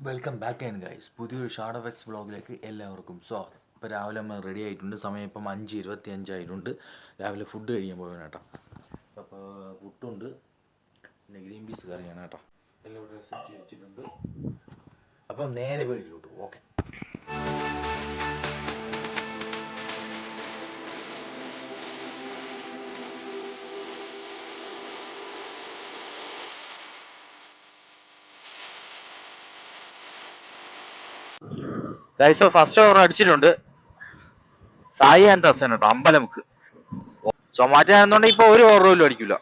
Welcome back and guys, പുതിയൊരു shard of X വ്ളോഗിലേക്ക് എല്ലാവർക്കും സ്വാഗതം. ഇപ്പോൾ രാവിലെ നമ്മൾ റെഡി ആയിട്ടുണ്ട്. സമയം ഇപ്പം 5:25 രാവിലെ ഫുഡ് കഴിക്കാൻ പോവുകയാണ് കേട്ടോ. അപ്പോൾ പുട്ടുണ്ട്, പിന്നെ ഗ്രീൻ പീസ് കറിയാണ് കേട്ടോ. എല്ലാം ഇവിടെ സെറ്റ് വെച്ചിട്ടുണ്ട്. അപ്പം നേരെ വീട്ടിലോട്ട് ഓക്കെ. ഗൈസ് ഫസ്റ്റ് ഓവർ അടിച്ചിട്ടുണ്ട്. സായി ആൻഡ് തസൻ കേട്ടോ, അമ്പലമുക്ക്. സൊമാറ്റോ ആണെന്നുണ്ടെങ്കിൽ ഇപ്പൊ ഒരു ഓവർ പോലും അടിക്കില്ല.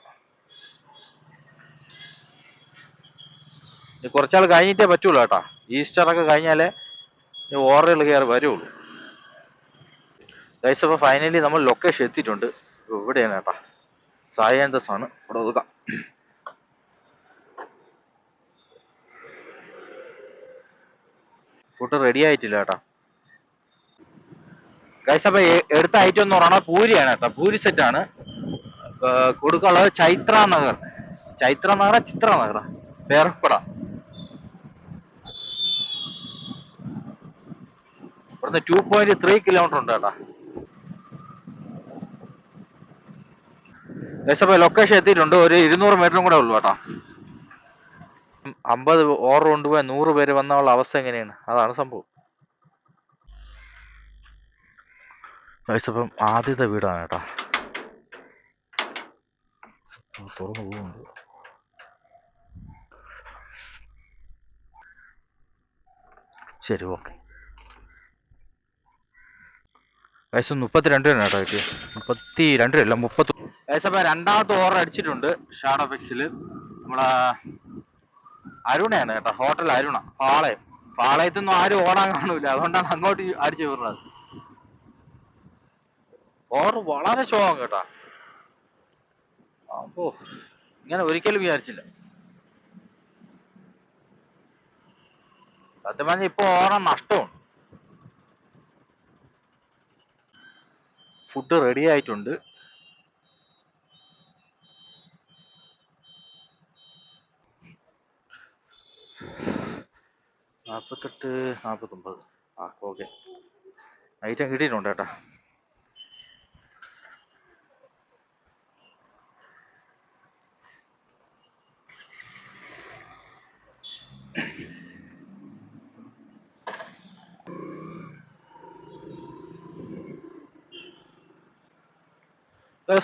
കുറച്ചാൾ കഴിഞ്ഞിട്ടേ പറ്റുള്ളൂ കേട്ടോ. ഈസ്റ്റർ ഒക്കെ കഴിഞ്ഞാലേ ഓവറുകൾ കയറി വരുള്ളൂ. ഗൈസ് അപ്പൊ ഫൈനലി നമ്മൾ ലൊക്കേഷൻ എത്തിയിട്ടുണ്ട്. ഇവിടെയാണ് കേട്ടാ, സായി ആൻഡ് തസ് ആണ്. ഇവിടെ ഒതുക്കാം. ഫുഡ് റെഡി ആയിട്ടില്ല കേട്ടാ. ഗൈസ് അപ്പൊ എടുത്ത ഐറ്റം എന്ന് പറയുന്നത് പൂരിയാണ് കേട്ടോ. പൂരി സെറ്റ് ആണ്. കൊടുക്കാനുള്ളത് ചൈത്ര നഗർ, ചിത്ര നഗർ, പേരപ്പട. ഇവിടുന്ന് 2.3 കിലോമീറ്റർ ഉണ്ട് കേട്ടാ. ഗൈസ് ലൊക്കേഷൻ എത്തിയിട്ടുണ്ട്. ഒരു 200 മീറ്ററും കൂടെ ഉള്ളു കേട്ടോ. 50 ഓവർ കൊണ്ടുപോയി 100 പേര് വന്നുള്ള അവസ്ഥ എങ്ങനെയാണ്, അതാണ് സംഭവം. ഗൈസ് അപ്പം ആദ്യത്തെ വീടാണ് കേട്ടോ. തുറന്നു പോകുന്നുണ്ട്. ശരി ഓക്കെ. ഗൈസ് 32 ആണ് കേട്ടോ. 32 അല്ല 30. ഗൈസ് അപ്പം രണ്ടാമത്തെ ഓവർ അടിച്ചിട്ടുണ്ട് ഷാർഡ് ഓഫ് എക്സിൽ. നമ്മളെ അരുണയാണ് കേട്ടോ, ഹോട്ടൽ അരുണ, പാളയത്തൊന്നും ആരും ഓടാൻ കാണൂല, അതുകൊണ്ടാണ് അങ്ങോട്ട് അടിച്ചു വീറുന്നത്. ഓവർ വളരെ ശോകം കേട്ടോ. അപ്പോ ഇങ്ങനെ ഒരിക്കലും വിചാരിച്ചില്ല. സത്യം പറഞ്ഞാൽ ഇപ്പൊ ഓണം നഷ്ടമാണ്. ഫുഡ് റെഡി ആയിട്ടുണ്ട്. നാൽപ്പത്തെട്ട് 49. ഓക്കെ, ഐറ്റം കിട്ടിയിട്ടുണ്ട് കേട്ടോ.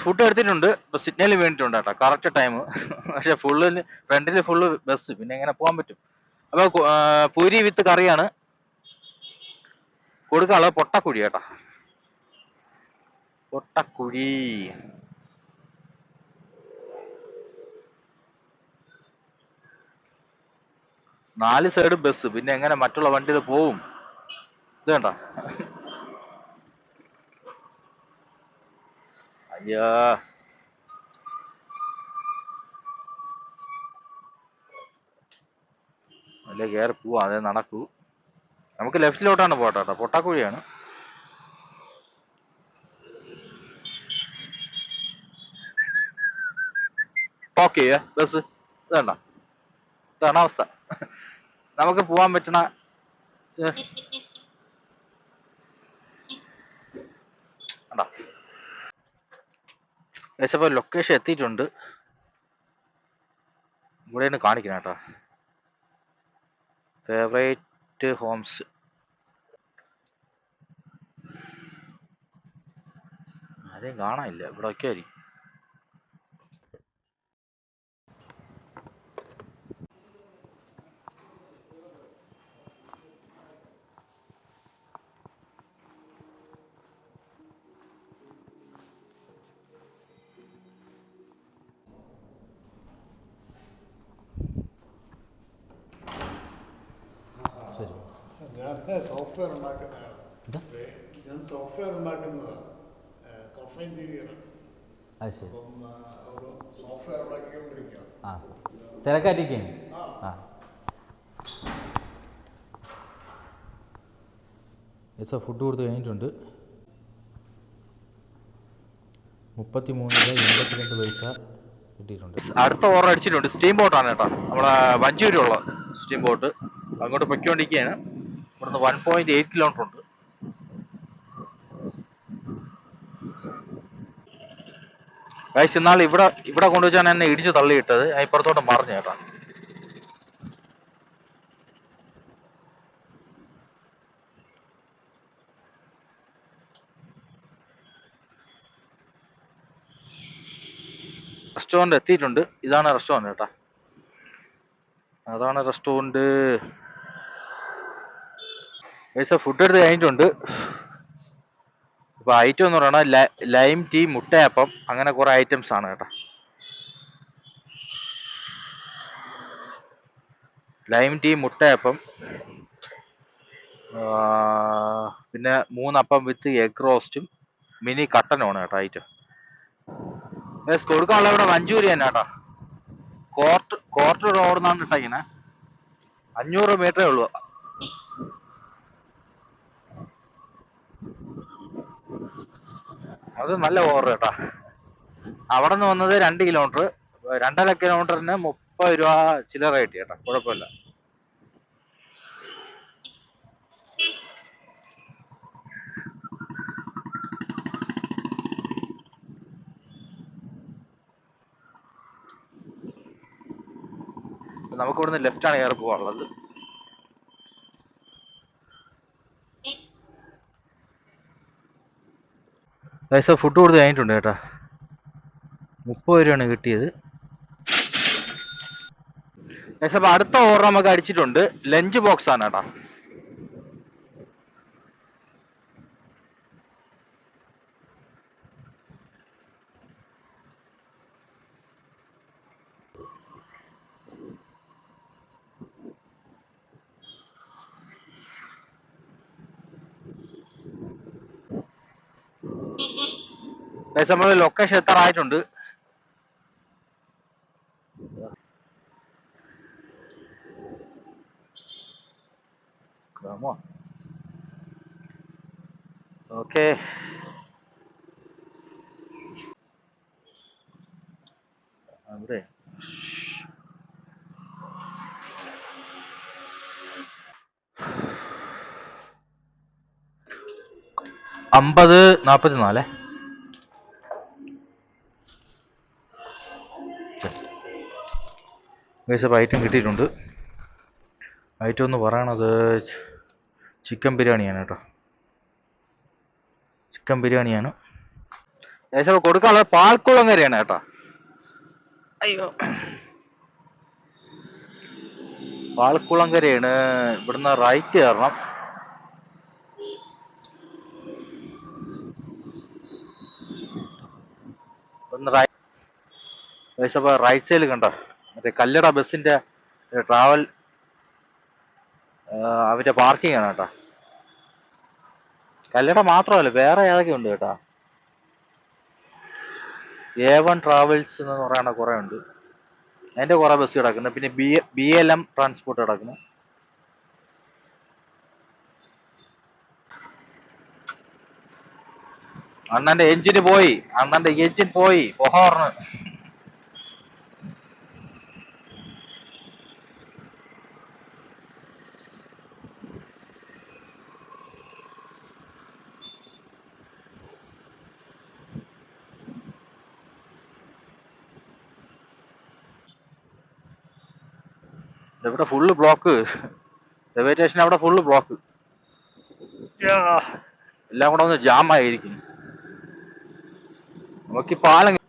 ഫുഡ് എടുത്തിട്ടുണ്ട്. ഇപ്പൊ സിഗ്നൽ വേണ്ടിയിട്ടുണ്ട് കേട്ടോ, കറക്റ്റ് ടൈം. പക്ഷെ ഫ്രണ്ടില് ഫുള്ള് ബസ്, പിന്നെ എങ്ങനെ പോകാൻ പറ്റും. അപ്പൊ പൂരി വിത്ത് കറിയാണ് കൊടുക്കാനുള്ളത്. പൊട്ടക്കുഴി കേട്ടോ, പൊട്ടക്കുഴി. 4 സൈഡ് ബസ്, പിന്നെ എങ്ങനെ മറ്റുള്ള വണ്ടിയിൽ പോവും. ഇത് കണ്ട, അയ്യാ. അല്ലേ കയറി പോവാ, അതേ നടക്കൂ. നമുക്ക് ലെഫ്റ്റിലോട്ടാണ് പോട്ടെ കേട്ടോ, പൊട്ടാക്കുഴിയാണ്. ഓക്കെ ബസ് ഇത് കണ്ട, ഇതാണ് അവസ്ഥ. നമുക്ക് പോവാൻ പറ്റണ ഏകദേശം ലൊക്കേഷൻ എത്തിയിട്ടുണ്ട്. ഇവിടെയാണ് കാണിക്കണം കേട്ടോ, ഫേവറേറ്റ് ഹോംസ്. ആരെയും കാണാനില്ല, ഇവിടെ ഒക്കെ ആയിരിക്കും. ശരി, ഞാൻ സോഫ്റ്റ്വെയർ ഉണ്ടാക്കുന്നതാണ്. ഞാൻ സോഫ്റ്റ്വെയർ ഉണ്ടാക്കുന്നതാണ്, സോഫ്റ്റ്വെയർ എഞ്ചിനീയറാണ്. അത് ശരി. അപ്പം ഒരു സോഫ്റ്റ്വെയർ ഉണ്ടാക്കിക്കൊണ്ടിരിക്കുകയാണ്. ആ, തിരക്കാറ്റിരിക്കുകയാണ്. ആ യെസ്, ഫുഡ് കൊടുത്ത് കഴിഞ്ഞിട്ടുണ്ട്. 33 രൂപ 82 കിട്ടിയിട്ടുണ്ട്. അടുത്ത ഓവർ അടിച്ചിട്ടുണ്ട്. സ്റ്റീം ബോട്ടാണ് കേട്ടോ, നമ്മളെ വഞ്ചൂരിലുള്ള സ്റ്റീം ബോട്ട്. അങ്ങോട്ട് പൊയ്ക്കൊണ്ടിരിക്കുകയാണ്. ഇവിടുന്ന് 1.8 കിലോമീറ്റർ ഉണ്ട്. ഗൈസ് ഇന്നാൾ ഇവിടെ കൊണ്ടുവച്ചാണ് എന്നെ ഇടിച്ച് തള്ളിയിട്ടത്. ഞാൻ ഇപ്പുറത്തോട്ട് മറിഞ്ഞു കേട്ടോ. റെസ്റ്റോറൻറ്റ് എത്തിയിട്ടുണ്ട്. ഇതാണ് റെസ്റ്റോറൻറ്റ് കേട്ടോ. അതാണ് റെസ്റ്റോറൻറ്റ്. ഗൈസ് ഫുഡ് എടുത്ത് കഴിഞ്ഞിട്ടുണ്ട്. ഇപ്പോൾ ഐറ്റം എന്ന് പറയുന്നത് ലൈം ടീ, മുട്ടയപ്പം, അങ്ങനെ കുറേ ഐറ്റംസ് ആണ് കേട്ടോ. ലൈം ടീ, മുട്ടയപ്പം, പിന്നെ 3 അപ്പം വിത്ത് എഗ് റോസ്റ്റും മിനി കട്ടനുമാണ് കേട്ടോ ഐറ്റം. ഗൈസ് കൊടുക്കാനുള്ള ഇവിടെ മഞ്ചൂരിയൻ കേട്ടോ. കോർട്ട് റോഡെന്നാണ് ഇട്ടേക്കണേ. 500 മീറ്ററേ ഉള്ളൂ. അത് നല്ല ഓർഡർ കേട്ടാ. അവിടെ നിന്ന് വന്നത് 2 കിലോമീറ്റർ, 2.5 കിലോമീറ്ററിന് 30 രൂപ ചില്ലറ കിട്ടി കേട്ടോ. കുഴപ്പമില്ല. നമുക്ക് ഇവിടുന്ന് ലെഫ്റ്റ് ആണ് കയറി പോകാനുള്ളത്. പൈസ ഫുഡ് കൊടുത്ത് കഴിഞ്ഞിട്ടുണ്ട് കേട്ടോ. 30 രൂപയാണ് കിട്ടിയത്. പൈസ അടുത്ത ഓർഡർ നമുക്ക് അടിച്ചിട്ടുണ്ട്. ലഞ്ച് ബോക്സ് ആണ് കേട്ടോ. പൈസ നമ്മൾ ലൊക്കേഷൻ എത്താറായിട്ടുണ്ട്. ഓക്കെ. അവിടെ 50-44. ഗൈസ് അപ്പോൾ ഐറ്റം കിട്ടിയിട്ടുണ്ട്. ഐറ്റം എന്ന് പറയണത് ചിക്കൻ ബിരിയാണിയാണ് കേട്ടോ. ചിക്കൻ ബിരിയാണിയാണ്. ഗൈസ് അപ്പോൾ കൊടുക്കാനുള്ളത് പാൽക്കുളങ്ങരയാണ് കേട്ടോ. അയ്യോ, പാൽക്കുളങ്കരയാണ്. ഇവിടുന്ന് റൈറ്റ് കയറണം. റൈറ്റ് സൈഡിൽ കണ്ടോ മറ്റേ കല്ലട ബസ്സിന്റെ ട്രാവൽ അവരുടെ പാർക്കിംഗ് ആണ് കേട്ടോ. കല്ലട മാത്രമല്ല വേറെ ഏതൊക്കെ ഉണ്ട് കേട്ടോ. A1 ട്രാവൽസ് എന്ന് പറയുന്ന കുറെ ഉണ്ട്. അതിന്റെ കുറെ ബസ് കിടക്കുന്നു. പിന്നെ BLM ട്രാൻസ്പോർട്ട് കിടക്കുന്നു. അണ്ണന്റെ എഞ്ചിൻ പോയി പൊഹോർന്ന്. ഇവിടെ ഫുള്ള് ബ്ലോക്ക്. റെയിൽവേ സ്റ്റേഷൻ അവിടെ ഫുള്ള് ബ്ലോക്ക്. എല്ലാം കൂടെ ഒന്ന് ജാം ആയിരിക്കും. നമുക്ക് പാലം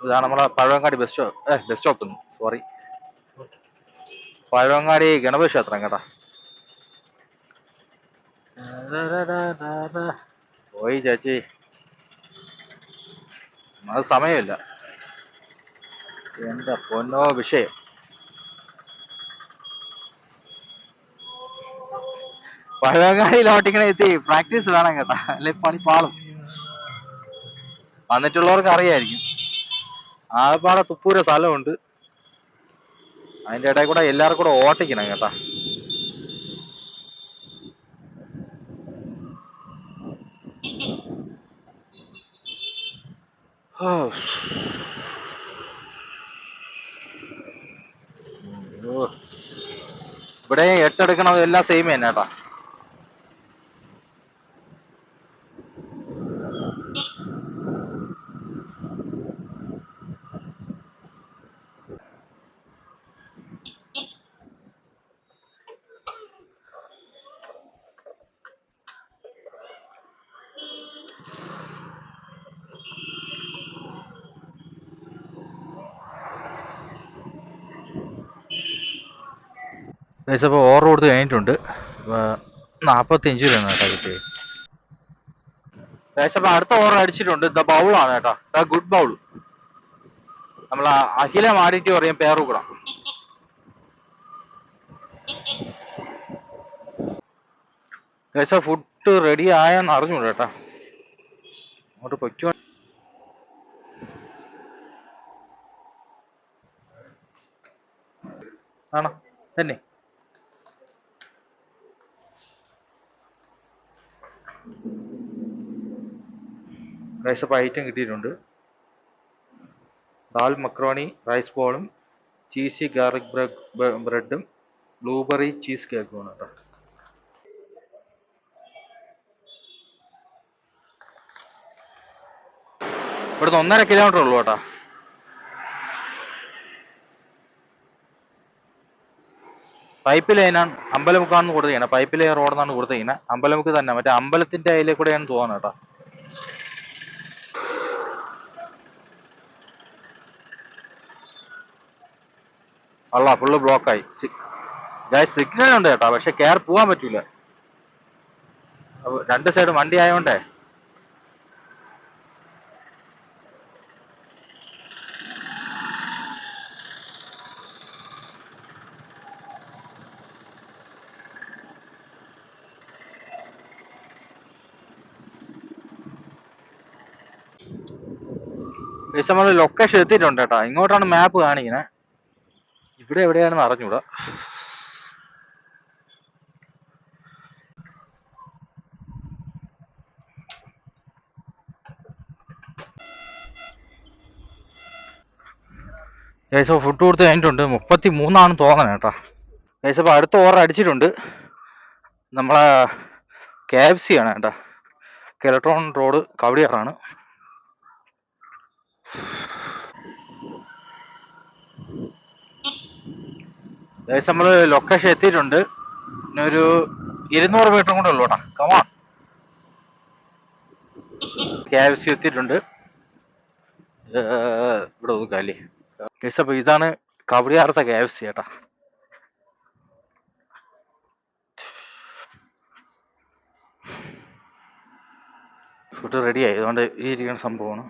ഇതാണ് നമ്മളെ Pazhavangadi bus stop sorry, Pazhavangadi Ganapathi ക്ഷേത്രം കേട്ടാ. പോയി ചേച്ചി, അത് സമയമില്ല. എന്താ പൊന്നോ വിഷയം. പഴവങ്ങാടിയിൽ ഓട്ടിക്കണ എത്തി പ്രാക്ടീസ് വേണം കേട്ടാ, അല്ലെ പണി പാളും. വന്നിട്ടുള്ളവർക്ക് അറിയായിരിക്കും. ആകപ്പാടെ തുപ്പൂര സ്ഥലമുണ്ട്, അതിന്റെ ഇടയിൽ കൂടെ എല്ലാവർക്കും കൂടെ ഓട്ടിക്കണം കേട്ടാ. ഇവിടെ 8 എടുക്കണത് എല്ലാം സെയിം തന്നെ കേട്ടാ. അപ്പോൾ ഓർഡർ കൊടുത്ത് കഴിഞ്ഞിട്ടുണ്ട്. 45 രൂപയാണ് കേട്ടോ കിട്ടിയത്. അപ്പോൾ അടുത്ത ഓർഡർ അടിച്ചിട്ടുണ്ട്. ദ ബൗളാണ് കേട്ടോ, ദ ഗുഡ് ബൗൾ. നമ്മൾ അഖില ആഡിറ്റ് പറയും പേറുകൂടാ. ഫുഡ് റെഡി ആയെന്ന് അറിഞ്ഞു കേട്ടാ. അങ്ങോട്ട് പൊയ്ക്കോ. ആണോ തന്നെ. അപ്പോൾ ഐറ്റം കിട്ടിയിട്ടുണ്ട്. ദാൽ മക്രോണി റൈസ് ബോളും ചീസി ഗാർലിക് ബ്രെഡും ബ്ലൂബെറി ചീസ് കേക്കുമാണ് കേട്ടോ. ഇവിടുന്ന് 1.5 കിലോമീറ്റർ ഉള്ളൂ കേട്ടോ. പൈപ്പ് ലൈനാണ് അമ്പലമുക്കാണെന്ന് കൊടുത്തിരിക്കുന്നത്. പൈപ്പ് ലൈൻ റോഡെന്നാണ് കൊടുത്തിരിക്കുന്നത്. അമ്പലമുക്ക് തന്നെ, മറ്റേ അമ്പലത്തിന്റെ അതിലെ കൂടെയാണ് തോന്നുന്നത് കേട്ടോ. അല്ല, ഫുള്ള് ബ്ലോക്കായി. സിഗ്നൽ ഉണ്ട് കേട്ടോ, പക്ഷെ കയറി പോവാൻ പറ്റൂല. 2 സൈഡ് വണ്ടി ആയതുകൊണ്ടേ. നമ്മൾ ലൊക്കേഷൻ എത്തിയിട്ടുണ്ട് കേട്ടോ. ഇങ്ങോട്ടാണ് മാപ്പ് കാണിക്കുന്നത്. ഇവിടെ എവിടെയാണെന്ന് അറിഞ്ഞൂടാ. ഫുഡ് കൊടുത്ത് കഴിഞ്ഞിട്ടുണ്ട്. 33 തോന്നണേ കേട്ടോ. അപ്പോൾ അടുത്ത ഓർഡർ അടിച്ചിട്ടുണ്ട്. നമ്മളെ KFC ആണ് കേട്ടോ. കെലട്രോൺ റോഡ് കവടിയാറാണ്. നമ്മൾ ലൊക്കേഷൻ എത്തിയിട്ടുണ്ട്. പിന്നെ ഒരു 200 മീറ്റർ കൂടെ ഉള്ളൂ കേട്ടോ. കമാൺ. KFC എത്തിയിട്ടുണ്ട്. ഇവിടെ ഒതുക്കാല്ലേ. അപ്പോൾ ഇതാണ് കവടിയാറത്തെ KFC കേട്ടോ. ഫുഡ് റെഡിയായി. അതുകൊണ്ട് ഈ ഇരിക്കുന്ന സംഭവമാണ്.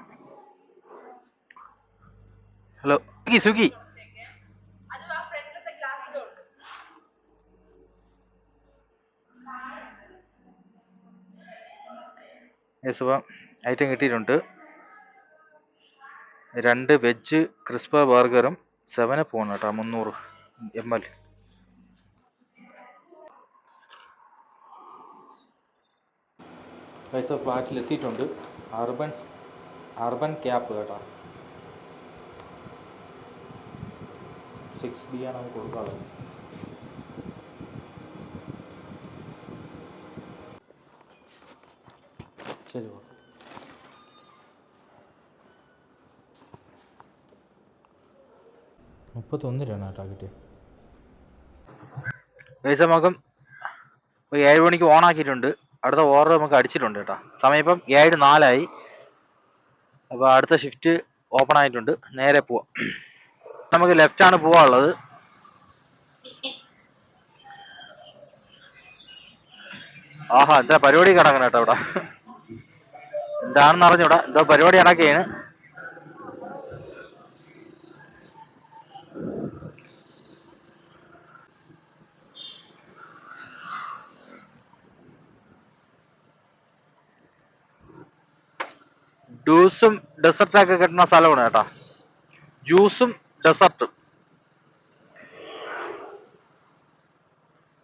ഹലോ സ്വിഗ്ഗി. ഐറ്റം കിട്ടിയിട്ടുണ്ട്. 2 വെജ് ക്രിസ്പ ബർഗറും 7 പോണ് കേട്ടോ, 300 ml. ഫ്ലാറ്റിൽ എത്തിയിട്ടുണ്ട്. അർബൻ ക്യാപ്പ് കേട്ടോ. 6B ആണ് നമുക്ക് കൊടുക്കാറുള്ളത്. ശരി, 31 രൂപയാണ് കേട്ടോ കിട്ടിയത്. നമുക്ക് 7 മണിക്ക് ഓൺ ആക്കിയിട്ടുണ്ട്. അടുത്ത ഓർഡർ നമുക്ക് അടിച്ചിട്ടുണ്ട് കേട്ടോ. സമയം ഇപ്പം 7:04 അപ്പോൾ അടുത്ത ഷിഫ്റ്റ് ഓപ്പൺ ആയിട്ടുണ്ട്. നേരെ പോവാം. നമുക്ക് ലെഫ്റ്റ് ആണ് പോവാനുള്ളത്. ആഹാ, എന്താ പരിപാടി കിടക്കണം കേട്ടോ ഇവിടെ. എന്താണെന്ന് അറിഞ്ഞൂടാ, എന്തോ പരിപാടി നടക്കുകയാണ്. ജ്യൂസും ഡെസർട്ടൊക്കെ കിട്ടുന്ന സ്ഥലമാണ് കേട്ടോ. ജ്യൂസും ഡെസർട്ടും.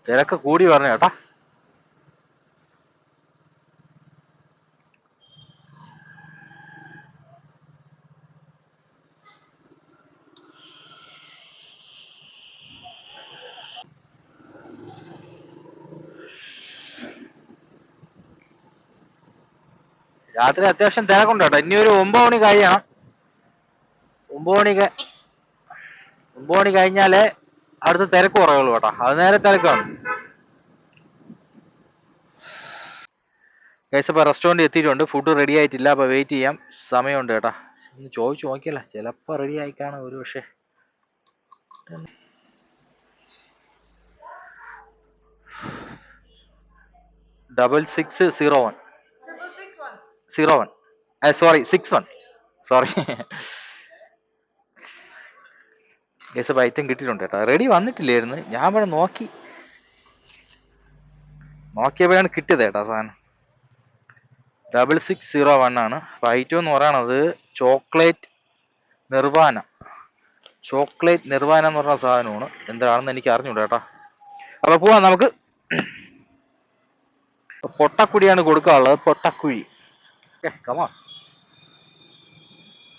തിരക്ക് കൂടി പറഞ്ഞു കേട്ടാ. രാത്രി അത്യാവശ്യം തിരക്കുണ്ട് കേട്ടോ. ഇനി ഒരു 9 മണി കഴിയണം. 9 മണി കഴിഞ്ഞാലേ അടുത്ത തിരക്ക് കുറയുള്ളൂ കേട്ടോ. അത് നേരെ തിരക്കാണ്. ഗൈസ്, അപ്പോൾ റെസ്റ്റോറൻറ്റ് എത്തിയിട്ടുണ്ട്. ഫുഡ് റെഡി ആയിട്ടില്ല, അപ്പോൾ വെയിറ്റ് ചെയ്യാം. സമയമുണ്ട് കേട്ടോ. ഒന്ന് ചോദിച്ചു നോക്കിയല്ല, ചിലപ്പോൾ റെഡി ആയി കാണും ഒരു പക്ഷേ. 6601 01 സോറി 61 സോറി. ഗൈസ്, അപ്പോൾ ഐറ്റം കിട്ടിയിട്ടുണ്ട് കേട്ടോ. റെഡി വന്നിട്ടില്ലായിരുന്നു. ഞാൻ ഇവിടെ നോക്കിയപ്പോഴാണ് കിട്ടിയത് കേട്ടോ സാധനം. 6601 ആണ്. അപ്പോൾ ഐറ്റം എന്ന് പറയണത് ചോക്ലേറ്റ് നിർവാന എന്ന് പറഞ്ഞ സാധനമാണ്. എന്താണെന്ന് എനിക്ക് അറിഞ്ഞൂടാ കേട്ടോ. അപ്പോൾ പോവാം നമുക്ക്. പൊട്ടക്കുഴിയാണ് കൊടുക്കാനുള്ളത്. പൊട്ടക്കുഴി. കമാ.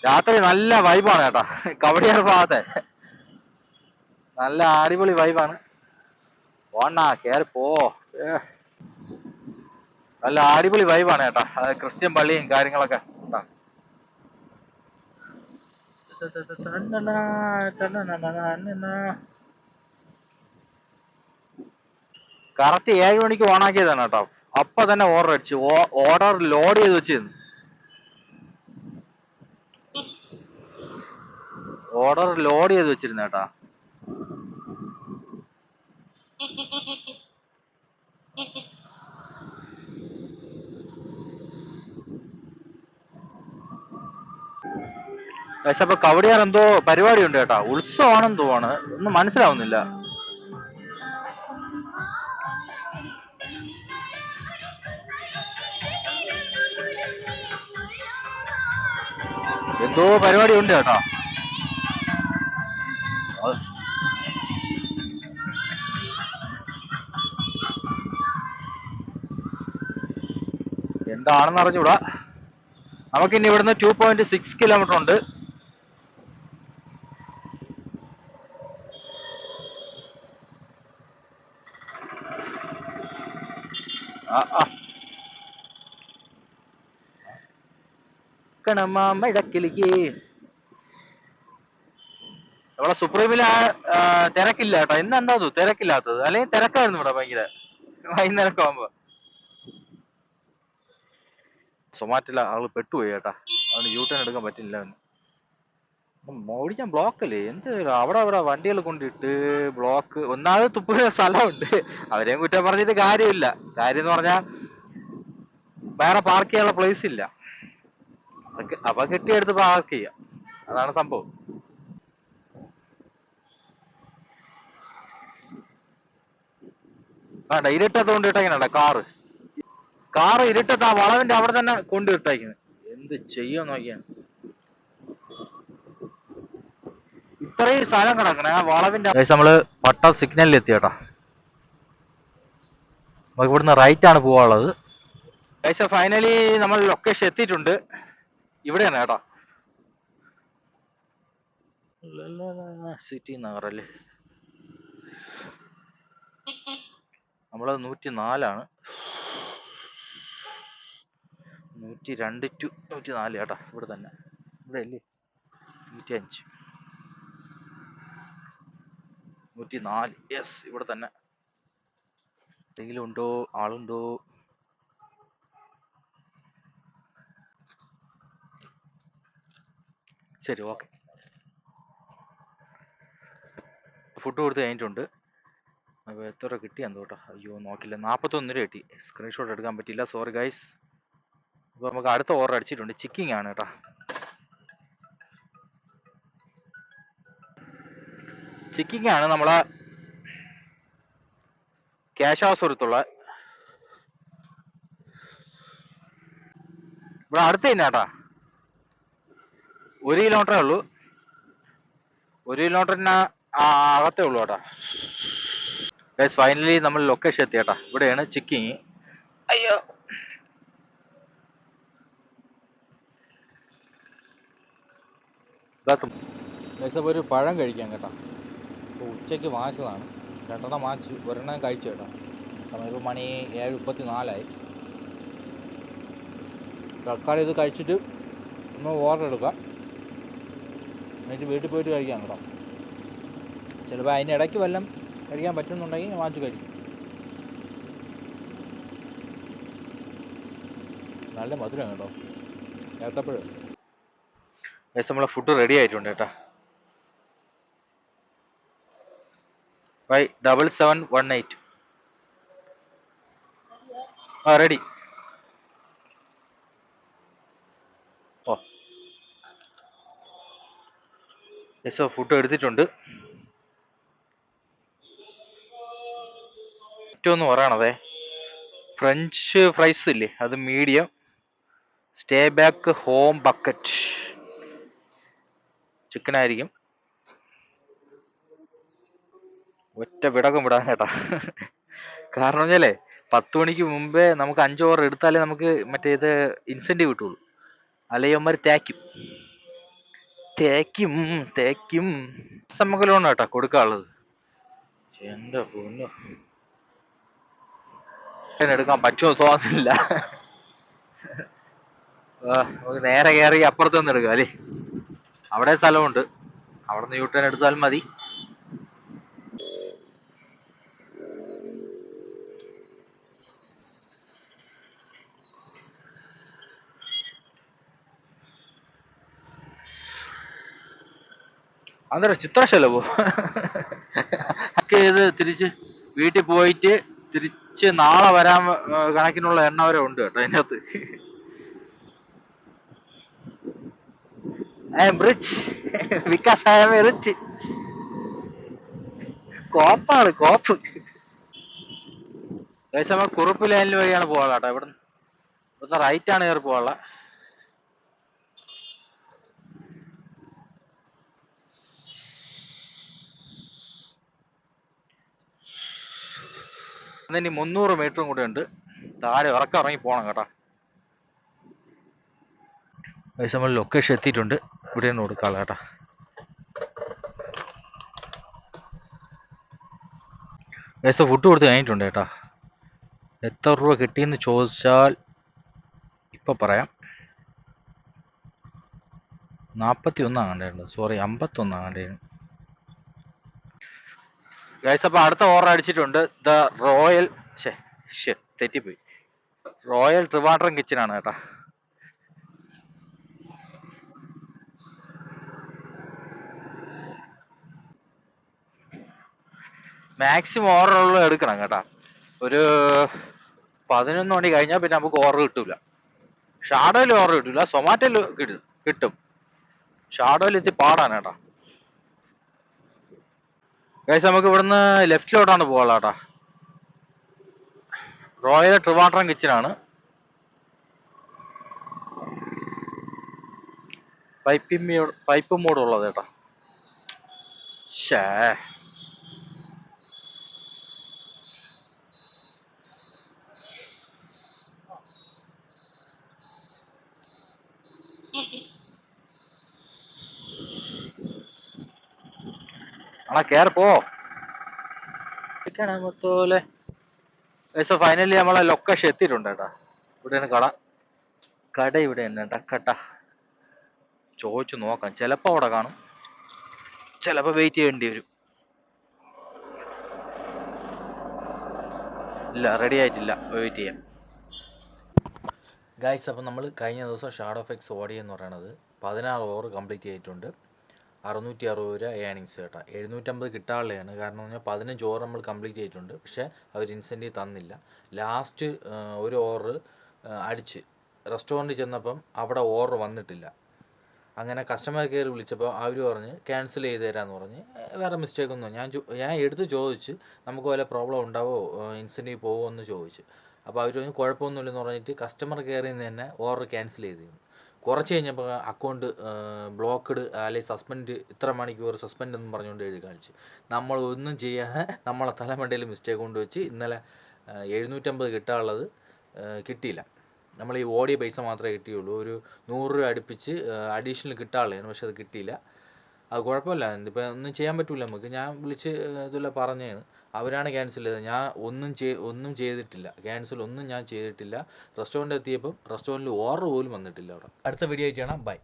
രാത്രി നല്ല വൈബാണ് കേട്ടോ. കവടിയാർ ഭാഗത്തെ നല്ല അടിപൊളി വൈബാണ്. പോണ്ണ കേറി പോ. നല്ല അടിപൊളി വൈബാണ് കേട്ടോ. ക്രിസ്ത്യൻ പള്ളിയും കാര്യങ്ങളൊക്കെ. കറക്റ്റ് 7 മണിക്ക് ഓണാക്കിയതാണ് കേട്ടോ. അപ്പൊ തന്നെ ഓർഡർ അടിച്ചു. ഓർഡർ ലോഡ് ചെയ്ത് വെച്ചിരുന്നു. കേട്ടാ. പക്ഷെ അപ്പൊ കവടിയാർ എന്തോ പരിപാടി ഉണ്ട് കേട്ടാ. ഉത്സവമാണെന്ന് തോന്നുന്നു. ഒന്നും മനസ്സിലാവുന്നില്ല. എന്തോ പരിപാടി ഉണ്ട് കേട്ടോ. എന്താണെന്ന് അറിഞ്ഞൂടാ. നമുക്കിനി ഇവിടുന്ന് 2.6 കിലോമീറ്റർ ഉണ്ട്. ഇടക്കിലേക്ക് നമ്മളെ സുപ്രീമില് തിരക്കില്ല കേട്ടോ. ഇന്ന് എന്താ തിരക്കില്ലാത്തത്? അല്ലെങ്കിൽ തിരക്കായിരുന്നു ഇവിടെ ഭയങ്കര വൈകുന്നേരമൊക്കെ ആകുമ്പോ. സൊമാറ്റില ആള് പെട്ടുപോയി കേട്ടാ. അതുകൊണ്ട് യൂട്ടേൺ എടുക്കാൻ പറ്റില്ല. ഓടിക്കാൻ ബ്ലോക്കല്ലേ എന്ത്? അവിടെ വണ്ടികൾ കൊണ്ടിട്ട് ബ്ലോക്ക്. ഒന്നാമത് തുപ്പുന്ന സ്ഥലമുണ്ട്. അവരെയും കുറ്റം പറഞ്ഞിട്ട് കാര്യമില്ല. കാര്യം എന്ന് പറഞ്ഞാൽ വേറെ പാർക്ക് ചെയ്യാനുള്ള പ്ലേസ് ഇല്ല. അപ്പൊ കെട്ടിയെടുത്ത് പാർക്ക് ചെയ്യാം. അതാണ് സംഭവം. വേണ്ട, ഇരുട്ടത്ത് കൊണ്ടിട്ടേക്കണ കാറ് ഇരുട്ടത്ത് ആ വളവിന്റെ അവിടെ തന്നെ കൊണ്ടിട്ടേക്കുന്നത്. എന്ത് ചെയ്യും നോക്കിയാ. ഇത്രയും സ്ഥലം കിടക്കണേ ആ വളവിന്റെ. നമ്മള് പട്ട സിഗ്നലിൽ എത്തി കേട്ടോ. നമുക്ക് ഇവിടുന്ന് റൈറ്റ് ആണ് പോവാനുള്ളത്. ഫൈനലി നമ്മൾ ലൊക്കേഷൻ എത്തിയിട്ടുണ്ട്. ഇവിടെയാണ് കേട്ടോ. സിറ്റി നഗറല്ലേ. നമ്മളത് 104 102 to 104 കേട്ടോ. ഇവിടെ തന്നെ. ഇവിടെ അല്ലേ 105 104. യെസ്, ഇവിടെ തന്നെ. എന്തെങ്കിലും ഉണ്ടോ? ആളുണ്ടോ? ശരി, ഓക്കെ. ഫുഡ് കൊടുത്ത് കഴിഞ്ഞിട്ടുണ്ട്. അപ്പോൾ എത്ര രൂപ കിട്ടിയാന്ന് കേട്ടോ. അയ്യോ നോക്കില്ല. 41 രൂപ കിട്ടി. സ്ക്രീൻഷോട്ട് എടുക്കാൻ പറ്റില്ല. Sorry guys. അപ്പോൾ നമുക്ക് അടുത്ത ഓർഡർ അടിച്ചിട്ടുണ്ട്. ചിക്കിങ് ആണ് കേട്ടോ. ചിക്കിങ് ആണ് നമ്മളെ കേശവാസുരത്തുള്ള. ഇവിടെ അടുത്ത് തന്നെ കേട്ടാ, 1 കിലോമീറ്ററേ ഉള്ളൂ. 1 കിലോമീറ്ററിന് അകത്തേ ഉള്ളൂ കേട്ടാ. ഗൈസ് ഫൈനലി നമ്മൾ ലൊക്കേഷൻ എത്തി കേട്ടാ. ഇവിടെയാണ് ചിക്കിങ്. അയ്യോ, ഗൈസ് അപ്പോൾ ഒരു പഴം കഴിക്കാം കേട്ടോ. അപ്പോൾ ഉച്ചയ്ക്ക് വാങ്ങിച്ചതാണ്, 2 വാങ്ങിച്ചു, 1 കഴിച്ചു കേട്ടോ. സമയം ഇപ്പോൾ മണി 7:34. തൽക്കാലം ഇത് കഴിച്ചിട്ട് നമ്മൾ ഓർഡർ എടുക്കാം, എന്നിട്ട് വീട്ടിൽ പോയിട്ട് കഴിക്കാം കേട്ടോ. ചിലപ്പോൾ അതിൻ്റെ ഇടയ്ക്ക് വല്ലതും കഴിക്കാൻ പറ്റുന്നുണ്ടെങ്കിൽ വാങ്ങിച്ച് കഴിക്കും. നല്ല മധുരം കേട്ടോ, ഏത്തപ്പഴം. ഗൈസ് നമ്മളെ ഫുഡ് റെഡി ആയിട്ടുണ്ട് കേട്ടോ. 7718. റെഡി. ഓ ഗൈസ് ഫുഡ് എടുത്തിട്ടുണ്ട്. ഏറ്റവും പറയണതേ, ഫ്രഞ്ച് ഫ്രൈസ് ഇല്ലേ, അത് medium, stay back home bucket chicken ആയിരിക്കും. ഒറ്റ വിടക്കം വിടാൻ കേട്ടാ. കാരണം പറഞ്ഞാലേ 10 മണിക്ക് മുമ്പേ നമുക്ക് 5 ഓവർ എടുത്താലേ നമുക്ക് മറ്റേ ഇത് ഇൻസെന്റീവ് കിട്ടുള്ളൂ. അല്ലെങ്കിൽ അവന്മാർ തേക്കും നമുക്ക് ലോൺ കേട്ടാ കൊടുക്കാനുള്ളത്. എന്റെ പൊന്നു, എടുക്കാൻ പറ്റുമോ തോന്നുന്നില്ല. നമുക്ക് നേരെ കയറി അപ്പുറത്തൊന്നും എടുക്കാം അല്ലേ, അവിടെ സ്ഥലമുണ്ട്, അവിടെ നിന്ന് യൂട്ടേൺ എടുത്താലും മതി. അന്നേരം ചിത്രശലഭോ ഇത് തിരിച്ച് വീട്ടിൽ പോയിട്ട് തിരിച്ച് നാളെ വരാൻ കണക്കിനുള്ള എണ്ണ വരെ ഉണ്ട് കേട്ടോ അതിനകത്ത്. I am rich because I am rich. കോപ്പാണ്, കോപ്പ്. ഏകദേശം കുറുപ്പ് ലൈനിൽ വഴിയാണ് പോകാനുള്ള കേട്ടോ. ഇവിടുന്ന് റൈറ്റ് ആണ് കയറി പോകാനുള്ള. ഇനി 300 മീറ്ററും കൂടെ ഉണ്ട്. താഴെ ഇറങ്ങി പോകണം കേട്ടോ. നമ്മൾ ലൊക്കേഷൻ എത്തിയിട്ടുണ്ട്, ഇവിടെയാണ് കൊടുക്കാനുള്ള കേട്ടോ. ഫുഡ് കൊടുത്ത് കഴിഞ്ഞിട്ടുണ്ട് കേട്ടോ. എത്ര രൂപ കിട്ടിയെന്ന് ചോദിച്ചാൽ ഇപ്പം പറയാം. 41 ആകണ്ടേണ്ട്, സോറി 51 ആകണ്ടേന്. ഗൈസ് അപ്പോൾ അടുത്ത ഓർഡർ അടിച്ചിട്ടുണ്ട്. ദ റോയൽ തെറ്റിപ്പോയി, റോയൽ ട്രിവാൻഡ്രം കിച്ചൺ ആണ് കേട്ടോ. മാക്സിമം ഓർഡർ ഉള്ളത് എടുക്കണം കേട്ടോ. ഒരു 11 മണി കഴിഞ്ഞാൽ പിന്നെ നമുക്ക് ഓർഡർ കിട്ടൂല. ഷാഡോയിൽ ഓർഡർ കിട്ടൂല, സൊമാറ്റോയിൽ കിട്ടും. ഷാഡോയിൽ എത്തി പാടാണ് കേട്ടോ. ഗൈസ് നമുക്ക് ഇവിടുന്ന് ലെഫ്റ്റിലോട്ടാണ് പോകാനുള്ള കേട്ടോ. റോയൽ ട്രിവാൻഡ്രം കിച്ചൺ ആണ്. പൈപ്പ് മോഡ് ഉള്ളത് കേട്ടോ. ആണാ കേറിപ്പോ. ഫൈനലി നമ്മളെ ലൊക്കേഷൻ എത്തിയിട്ടുണ്ട് കേട്ടാ. ഇവിടെയാണ് കട ഇവിടെ തന്നെ കേട്ടാ. ചോദിച്ചു നോക്കാം, ചിലപ്പോ അവിടെ കാണും, ചിലപ്പോ വെയിറ്റ് ചെയ്യേണ്ടി വരും. ഇല്ല, റെഡി ആയിട്ടില്ല, വെയിറ്റ് ചെയ്യാം. ഗൈസ് അപ്പോൾ നമ്മൾ കഴിഞ്ഞ ദിവസം ഷാഡോ എഫക്ട്സ് ഓടിയെന്ന് പറയണത് 16 ഓവർ കംപ്ലീറ്റ് ചെയ്തിട്ടുണ്ട്. 660 രൂപ ഏണിങ്സ് കേട്ടോ. 750 കിട്ടാനുള്ളതാണ്. കാരണം എന്ന് പറഞ്ഞാൽ 15 ഓവർ നമ്മൾ കംപ്ലീറ്റ് ചെയ്തിട്ടുണ്ട്, പക്ഷേ അവർ ഇൻസെൻറ്റീവ് തന്നില്ല. ലാസ്റ്റ് ഒരു ഓവർ അടിച്ച് റെസ്റ്റോറൻറ്റിൽ ചെന്നപ്പം അവിടെ ഓർഡർ വന്നിട്ടില്ല. അങ്ങനെ കസ്റ്റമർ കെയർ വിളിച്ചപ്പോൾ അവർ പറഞ്ഞ് ക്യാൻസൽ ചെയ്ത് തരാമെന്ന് പറഞ്ഞ്. വേറെ മിസ്റ്റേക്കൊന്നും ഞാൻ എടുത്ത് ചോദിച്ച് നമുക്ക് വല്ല പ്രോബ്ലം ഉണ്ടാവോ, ഇൻസെൻറ്റീവ് പോകുമോ എന്ന് ചോദിച്ചു. അപ്പോൾ അവർ പറഞ്ഞു കുഴപ്പമൊന്നുമില്ലെന്ന് പറഞ്ഞിട്ട് കസ്റ്റമർ കെയറിൽ നിന്ന് തന്നെ ഓർഡർ ക്യാൻസൽ ചെയ്തിരുന്നു. കുറച്ച് കഴിഞ്ഞപ്പോൾ അക്കൗണ്ട് ബ്ലോക്ക്ഡ് അല്ലെങ്കിൽ സസ്പെൻഡ്, ഇത്ര മണിക്കൂർ സസ്പെൻഡ് എന്ന് പറഞ്ഞുകൊണ്ട് എഴുതി കാണിച്ചു. നമ്മളൊന്നും ചെയ്യാതെ നമ്മളെ തലമണ്ടയിൽ മിസ്റ്റേക്ക് കൊണ്ട് വെച്ച് ഇന്നലെ 750 കിട്ടാനുള്ളത് കിട്ടിയില്ല. നമ്മൾ ഈ ഓടിയ പൈസ മാത്രമേ കിട്ടിയുള്ളൂ. ഒരു 100 രൂപ അടുപ്പിച്ച് അഡീഷണൽ കിട്ടാനുള്ളതാണ്, പക്ഷെ അത് കിട്ടിയില്ല. അത് കുഴപ്പമില്ല, ഇതിപ്പോൾ ഒന്നും ചെയ്യാൻ പറ്റില്ല നമുക്ക്. ഞാൻ വിളിച്ച് ഇതുപോലെ പറഞ്ഞതാണ്, അവരാണ് ക്യാൻസൽ ചെയ്തത്. ഞാൻ ഒന്നും ചെയ്തിട്ടില്ല, ക്യാൻസൽ ഒന്നും ഞാൻ ചെയ്തിട്ടില്ല. റെസ്റ്റോറൻറ്റ് എത്തിയപ്പം റെസ്റ്റോറൻറ്റിൽ ഓർഡർ പോലും വന്നിട്ടില്ല അവിടെ. അടുത്ത വീഡിയോ ആയിട്ട് കാണാം. ബൈ.